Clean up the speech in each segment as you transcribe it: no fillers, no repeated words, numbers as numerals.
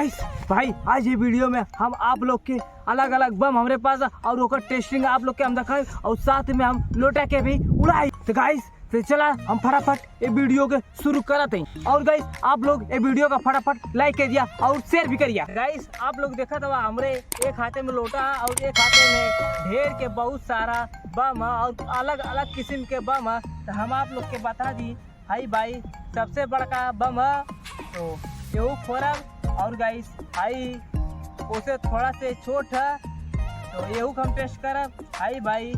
Guys भाई आज ये वीडियो में हम आप लोग के अलग अलग बम हमारे पास और ओकर टेस्टिंग आप लोग के हम दिखाए और साथ में हम लोटा के भी उड़ाई। तो गाइस तो चला हम फटाफट ये वीडियो के शुरू करते हैं। और गाइस आप लोग ये वीडियो का फटाफट लाइक कर दिया और शेयर भी करिए। गाइस आप लोग देखा था हमरे एक हाथे में लोटा और एक हाथे में ढेर के बहुत सारा बम और अलग अलग किस्म के बम है। तो हम आप लोग के बता दी हाई भाई सबसे बड़का बम है तो ये फोरम और गाइस हाई उसे थोड़ा से छोट है तो ये हम टेस्ट करब। हाई भाई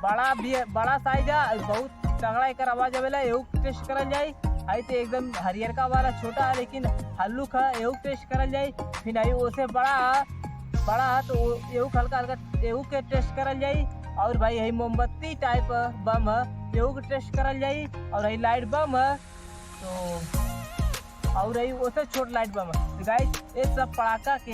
बड़ा भी बड़ा साइज है बहुत तगड़ा एक आवाज आवेला ये टेस्ट करल जाए। आई तो एकदम हरियर का वाला छोटा है लेकिन हल्लुक है ये टेस्ट करल जाए। फिर आई उसे बड़ा है तो ये हल्का हल्का ये के टेस्ट करल जाए। और भाई यही मोमबत्ती टाइप बम है ये के टेस्ट करल जाए। और यही लाइट बम है तो और यही उसे छोट लाइट बम है। तो गाइस ये सब पड़ाका के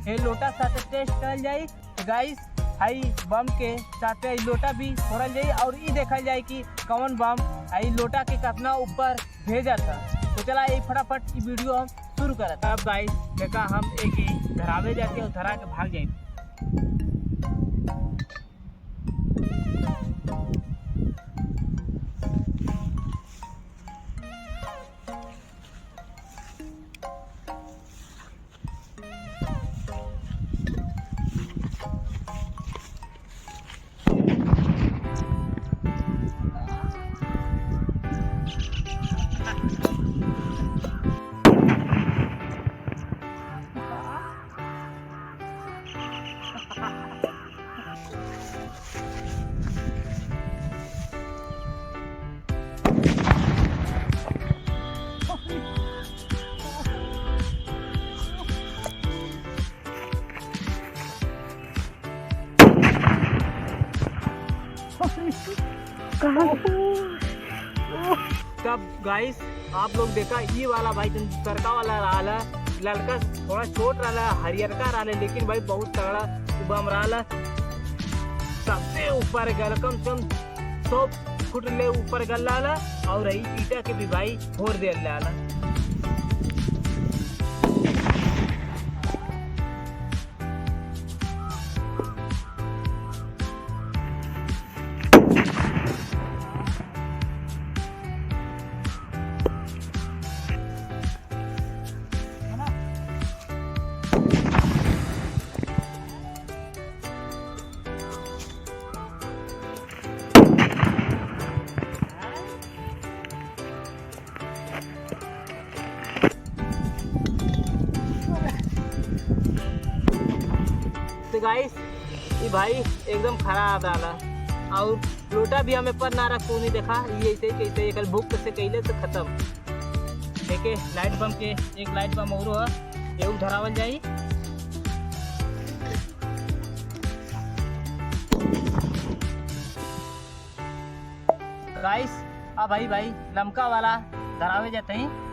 ये लोटा साथ टेस्ट करल जाए। तो गाइस हाई बम के साथ लोटा भी फोड़ल जाए और ये देखल जाए कि कौन बम आई लोटा के कितना ऊपर भेजा था। तो चला ये फटाफट की वीडियो हम शुरू करते। अब गाइस देखा हम एक धरावे जाके और धरा के भाग जाए। तब गाइस आप लोग देखा ये वाला भाई तरका वाला रहा लड़का थोड़ा छोट रहा हरियर का रहा लेकिन भाई बहुत तगड़ा बम रहा। सबसे ऊपर गल कम से कम 100 फुट ले ऊपर गल रहा और रही ईटा के भी भाई फोड़ दे रहा। तो गाइस ये भाई एकदम खराब रहा और लोटा भी हमें पर ना रखो नहीं देखा ये ऐसे कैसे एक भूख से कैले तो खत्म। देखे लाइट बम के एक लाइट बम और है ये धरावल जाई। गाइस अब भाई लमका वाला धरावे जाते हैं।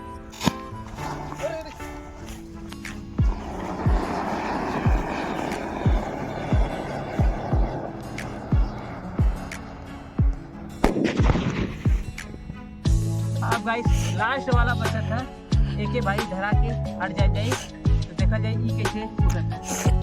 अब गाइस लास्ट वाला बचा था एक भाई धरा के हट जाए तो देखा जाए ये कैसे उड़ता है।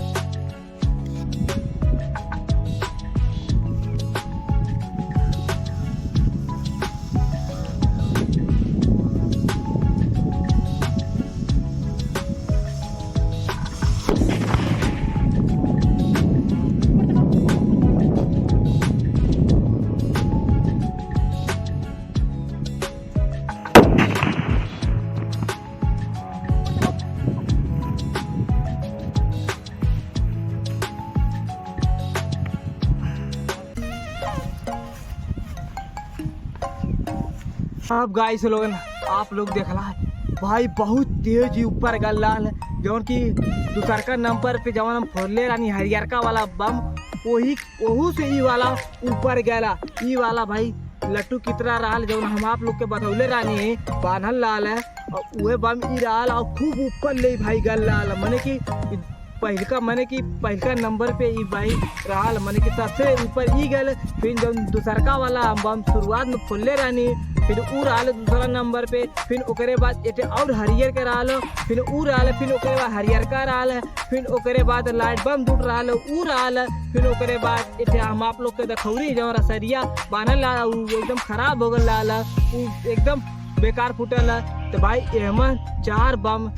अब गाइस लोग आप लोग देखला भाई बहुत तेज ऊपर गल जौन की दूसरका नंबर पे जवन हम फोड़ले रानी हरियरका वाला बम वही से ई वाला ऊपर गला। ई वाला भाई लट्टू कितना रहा जौन हम आप लोग के बतौले रानी बांधल लाल है और वह बम ई रहा और खूब ऊपर ले भाई गल लाल मने की पहलका नंबर पे ई भाई रहा मने की सबसे ऊपर ई गल। फिर जब दूसरका वाला बम शुरुआत में फोड़ले रानी फिर ऊ रहल दूसरा नंबर पे, फिर ओकरे बाद एटे और हरियर के रहल, फिर ऊ रहल, फिर ओकरे बाद हरियर का रहल, फिर ओकरे बाद लाइट बम टूट रहल ऊ रहल, फिर ओकरे बाद एटे हम आप लोग के देखौरी जब रसरिया बांधल रहा ऊ एकदम खराब हो गल रहल, ऊ एकदम बेकार फूटल। तो भाई एमन 4 बम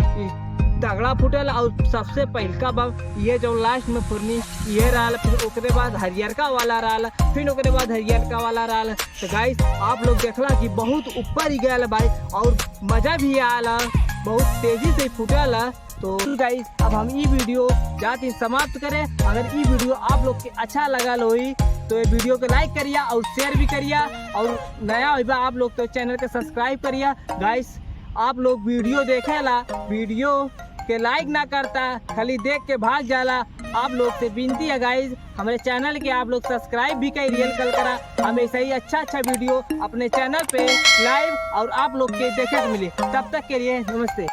तगड़ा फूटल और सबसे पहलका बम ये जो लास्ट में फुरनी ये रहल, फिर ओकरे बाद हरियरका वाला रहल, फिर ओकरे बाद हरियरका वाला रहल। तो गाइस आप लोग देखला कि बहुत ऊपर ही गया भाई और मजा भी आला, बहुत तेजी से फूटल। तो गाइस अब हम ये वीडियो जाते समाप्त करें। अगर ये वीडियो आप लोग के अच्छा लगा होई तो ये वीडियो को लाइक करिए और शेयर भी करिए, और नया होगा आप लोग तो चैनल के सब्सक्राइब करिए। गाइस आप लोग वीडियो देखेला, वीडियो के लाइक ना करता, खाली देख के भाग जाला। आप लोग से विनती है गाइस हमारे चैनल के आप लोग सब्सक्राइब भी करिए, कल करा हमेशा ही अच्छा वीडियो अपने चैनल पे लाइव और आप लोग के देखे को मिले। तब तक के लिए नमस्ते।